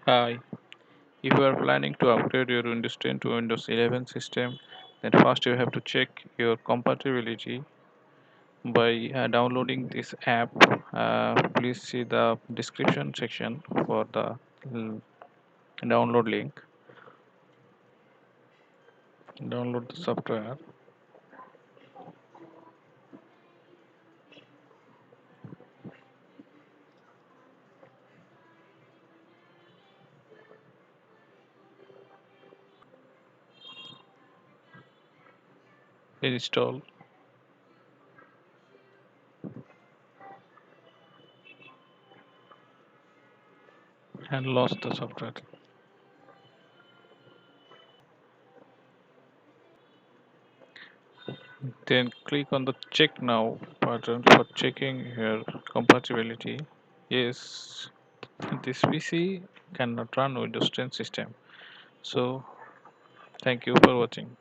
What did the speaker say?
Hi, if you are planning to upgrade your Windows 10 to Windows 11 system, then first you have to check your compatibility by downloading this app. Please see the description section for the mm, download link. Download the software, install, and launch the software. Then click on the check now button for checking your compatibility. Yes, this PC cannot run Windows 10 system. So thank you for watching.